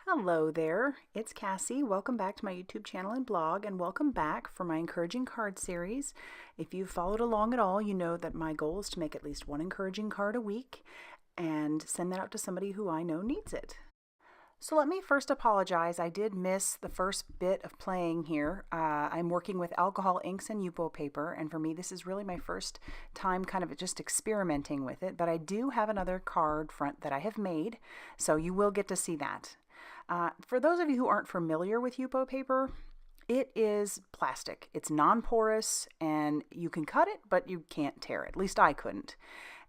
Hello there, it's Cassie. Welcome back to my YouTube channel and blog, and welcome back for my encouraging card series. If you've followed along at all, you know that my goal is to make at least one encouraging card a week and send that out to somebody who I know needs it. So let me first apologize. I did miss the first bit of playing here. I'm working with alcohol inks and Yupo paper, and for me this is really my first time kind of just experimenting with it, but I do have another card front that I have made, so you will get to see that. For those of you who aren't familiar with Yupo paper, it is plastic. It's non-porous and you can cut it, but you can't tear it. At least I couldn't.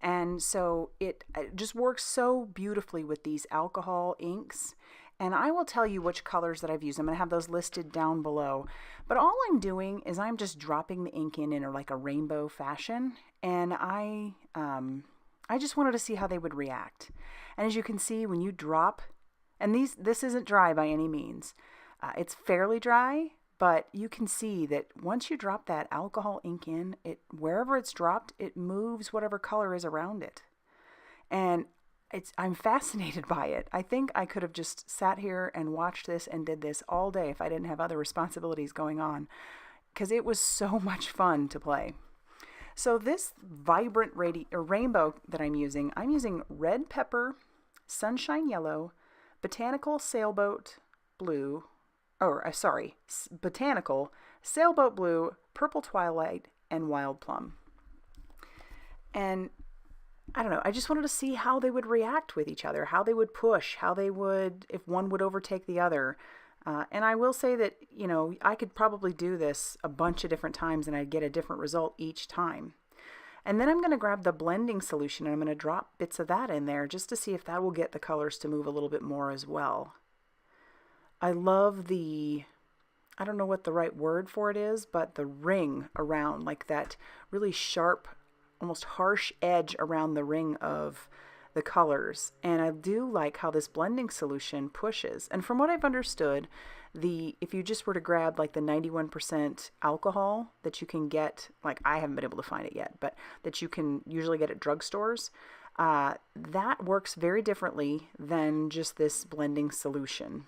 And so it just works so beautifully with these alcohol inks. And I will tell you which colors that I've used. I'm going to have those listed down below. But all I'm doing is I'm just dropping the ink in like a rainbow fashion. And I just wanted to see how they would react. And as you can see, when you drop, and this isn't dry by any means. It's fairly dry, but you can see that once you drop that alcohol ink in, wherever it's dropped, it moves whatever color is around it. And I'm fascinated by it. I think I could have just sat here and watched this and did this all day if I didn't have other responsibilities going on, because it was so much fun to play. So this vibrant rainbow that I'm using red pepper, sunshine yellow, botanical sailboat blue, botanical sailboat blue, purple twilight, and wild plum. And I don't know, I just wanted to see how they would react with each other, how they would push, if one would overtake the other. And I will say that, I could probably do this a bunch of different times and I'd get a different result each time. And then I'm going to grab the blending solution and I'm going to drop bits of that in there just to see if that will get the colors to move a little bit more as well. I love I don't know what the right word for it is, but the ring around, like that really sharp, almost harsh edge around the ring of the colors. And I do like how this blending solution pushes. And from what I've understood, if you just were to grab like the 91% alcohol that you can get, like I haven't been able to find it yet, but that you can usually get at drugstores, that works very differently than just this blending solution.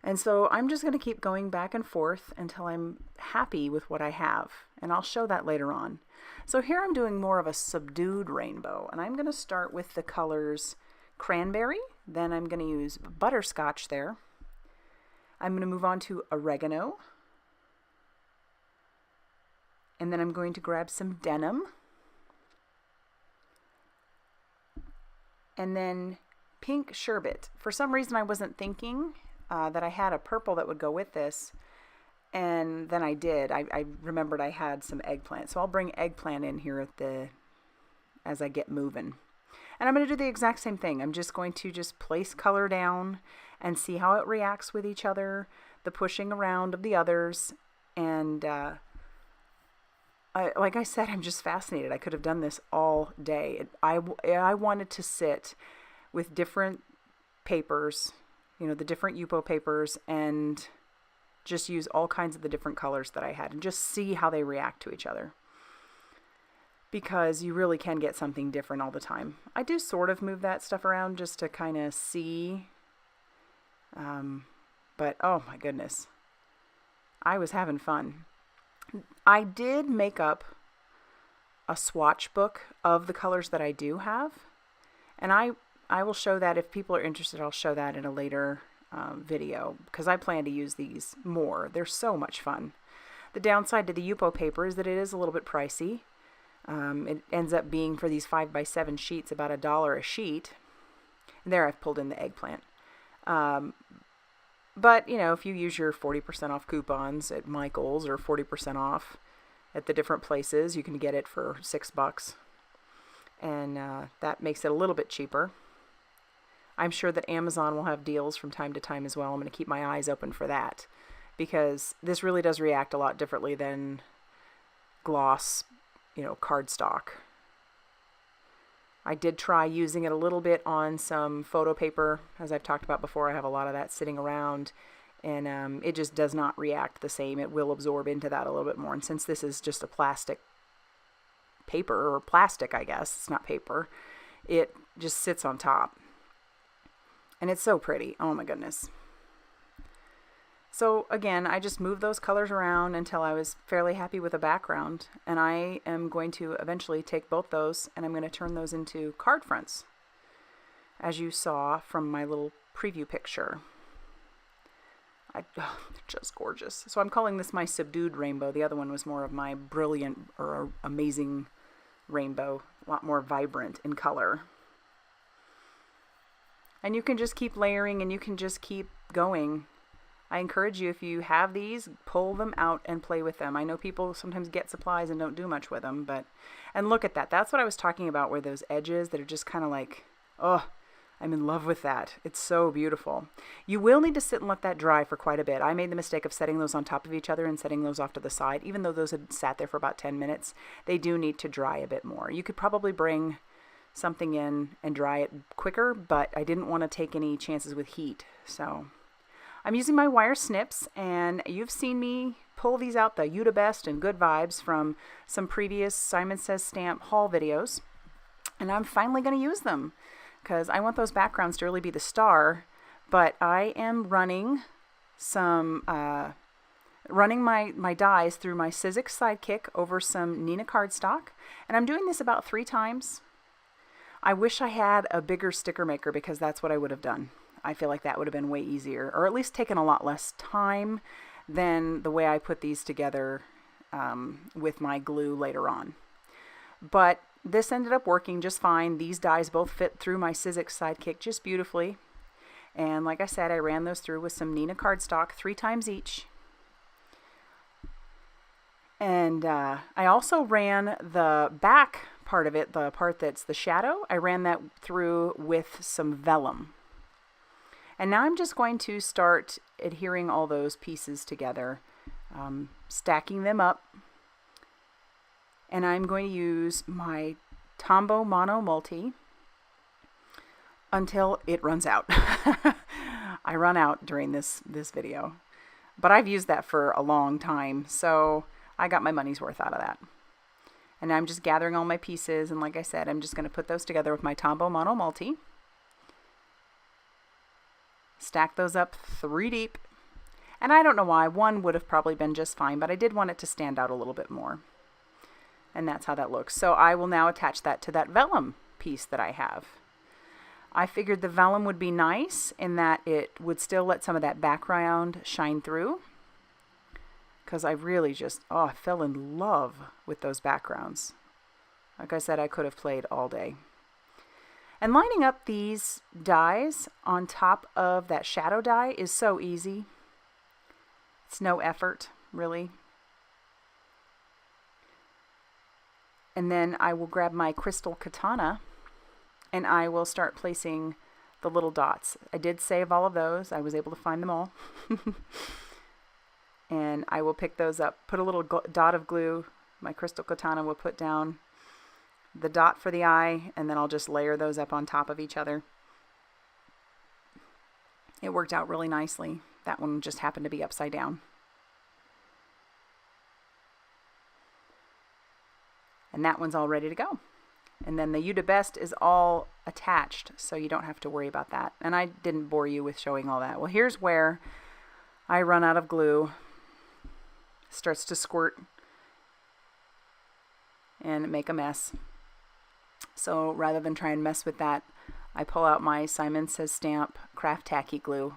And so I'm just going to keep going back and forth until I'm happy with what I have. And I'll show that later on. So here I'm doing more of a subdued rainbow. And I'm going to start with the colors cranberry. Then I'm going to use butterscotch there. I'm going to move on to oregano. And then I'm going to grab some denim. And then pink sherbet. For some reason I wasn't thinking that I had a purple that would go with this, and then I did. I remembered I had some eggplant, so I'll bring eggplant in here as I get moving. And I'm going to do the exact same thing. I'm just going to place color down and see how it reacts with each other, the pushing around of the others, and like I said, I'm just fascinated. I could have done this all day. I wanted to sit with different papers, the different Yupo papers, and just use all kinds of the different colors that I had and just see how they react to each other. Because you really can get something different all the time. I do sort of move that stuff around just to kind of see. But oh my goodness, I was having fun. I did make up a swatch book of the colors that I do have. And I will show that. If people are interested, I'll show that in a later video, because I plan to use these more. They're so much fun. The downside to the Yupo paper is that it is a little bit pricey. It ends up being, for these 5x7 sheets, about $1 a sheet. And there I've pulled in the eggplant. But, if you use your 40% off coupons at Michael's or 40% off at the different places, you can get it for $6. And that makes it a little bit cheaper. I'm sure that Amazon will have deals from time to time as well. I'm going to keep my eyes open for that, because this really does react a lot differently than gloss, cardstock. I did try using it a little bit on some photo paper. As I've talked about before, I have a lot of that sitting around, and it just does not react the same. It will absorb into that a little bit more. And since this is just a plastic paper, or plastic, I guess, it's not paper, it just sits on top. And it's so pretty. Oh my goodness. So again, I just moved those colors around until I was fairly happy with the background. And I am going to eventually take both those and I'm going to turn those into card fronts, as you saw from my little preview picture. They're just gorgeous. So I'm calling this my subdued rainbow. The other one was more of my brilliant or amazing rainbow, a lot more vibrant in color. And you can just keep layering and you can just keep going. I encourage you, if you have these, pull them out and play with them. I know people sometimes get supplies and don't do much with them, and look at that. That's what I was talking about, where those edges that are just kind of like, oh, I'm in love with that. It's so beautiful. You will need to sit and let that dry for quite a bit. I made the mistake of setting those on top of each other and setting those off to the side. Even though those had sat there for about 10 minutes, they do need to dry a bit more. You could probably bring something in and dry it quicker, but I didn't want to take any chances with heat, so I'm using my wire snips, and you've seen me pull these out, the You the Best and Good Vibes, from some previous Simon Says Stamp haul videos. And I'm finally going to use them because I want those backgrounds to really be the star. But I am running my dies through my Sizzix Sidekick over some Nina cardstock. And I'm doing this about 3 times. I wish I had a bigger sticker maker because that's what I would have done. I feel like that would have been way easier, or at least taken a lot less time than the way I put these together with my glue later on. But this ended up working just fine. These dies both fit through my Sizzix Sidekick just beautifully. And like I said, I ran those through with some Nina cardstock 3 times each. And I also ran the back part of it, the part that's the shadow, I ran that through with some vellum. And now I'm just going to start adhering all those pieces together, stacking them up. And I'm going to use my Tombow Mono Multi until it runs out. I run out during this video. But I've used that for a long time, so I got my money's worth out of that. And I'm just gathering all my pieces, and like I said, I'm just going to put those together with my Tombow Mono Multi. Stack those up 3 deep. And I don't know why, 1 would have probably been just fine, but I did want it to stand out a little bit more. And that's how that looks. So I will now attach that to that vellum piece that I have. I figured the vellum would be nice in that it would still let some of that background shine through. Because I really just, I fell in love with those backgrounds. Like I said, I could have played all day. And lining up these dies on top of that shadow die is so easy. It's no effort, really. And then I will grab my crystal katana and I will start placing the little dots. I did save all of those. I was able to find them all. And I will pick those up, put a little dot of glue. My crystal katana will put down the dot for the eye, and then I'll just layer those up on top of each other. It worked out really nicely. That one just happened to be upside down. And that one's all ready to go. And then the You the Best is all attached, so you don't have to worry about that. And I didn't bore you with showing all that. Well, here's where I run out of glue. Starts to squirt and make a mess. So rather than try and mess with that, I pull out my Simon Says Stamp Craft Tacky Glue,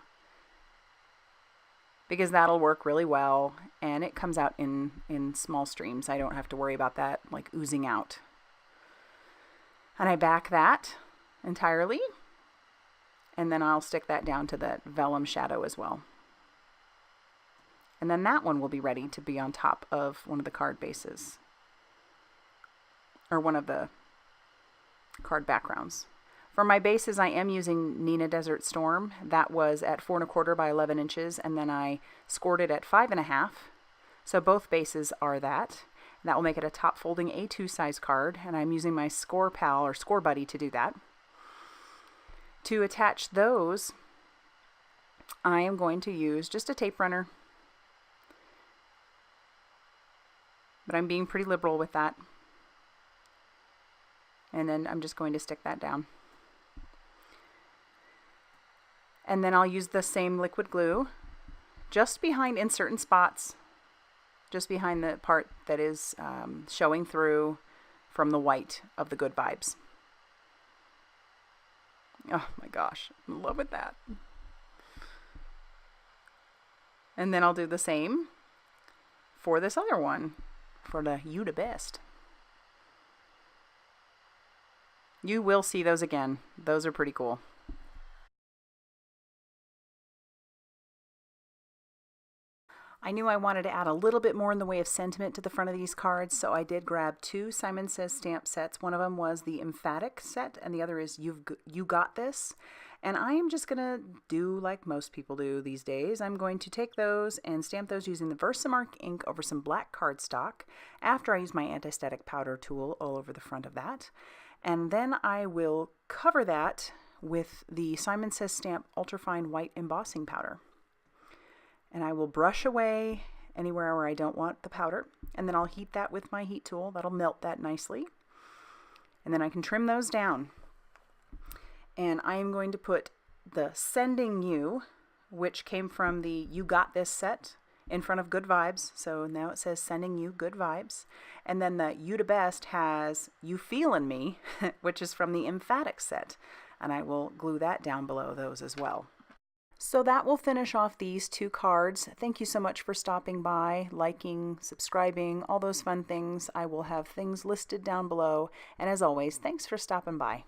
because that'll work really well, and it comes out in small streams. I don't have to worry about that like oozing out. And I back that entirely, and then I'll stick that down to that vellum shadow as well. And then that one will be ready to be on top of one of the card bases, or one of the card backgrounds. For my bases, I am using Nina Desert Storm. That was at 4 1/4 by 11 inches, and then I scored it at 5 1/2. So both bases are that. That will make it a top folding A2 size card, and I'm using my Score Pal or Score Buddy to do that. To attach those, I am going to use just a tape runner. But I'm being pretty liberal with that. And then I'm just going to stick that down. And then I'll use the same liquid glue just behind, in certain spots, just behind the part that is showing through from the white of the Good Vibes. Oh my gosh, I'm loving that. And then I'll do the same for this other one, for the You the Best. You will see those again. Those are pretty cool. I knew I wanted to add a little bit more in the way of sentiment to the front of these cards, so I did grab 2 Simon Says stamp sets. One of them was the emphatic set, and the other is You Got This. And I am just going to do like most people do these days. I'm going to take those and stamp those using the Versamark ink over some black cardstock after I use my anti-static powder tool all over the front of that. And then I will cover that with the Simon Says Stamp Ultrafine White Embossing Powder. And I will brush away anywhere where I don't want the powder, and then I'll heat that with my heat tool. That'll melt that nicely. And then I can trim those down. And I am going to put the Sending You, which came from the You Got This set, in front of Good Vibes. So now it says Sending You Good Vibes. And then the You the Best has You Feelin' Me, which is from the Emphatic set. And I will glue that down below those as well. So that will finish off these 2 cards. Thank you so much for stopping by, liking, subscribing, all those fun things. I will have things listed down below. And as always, thanks for stopping by.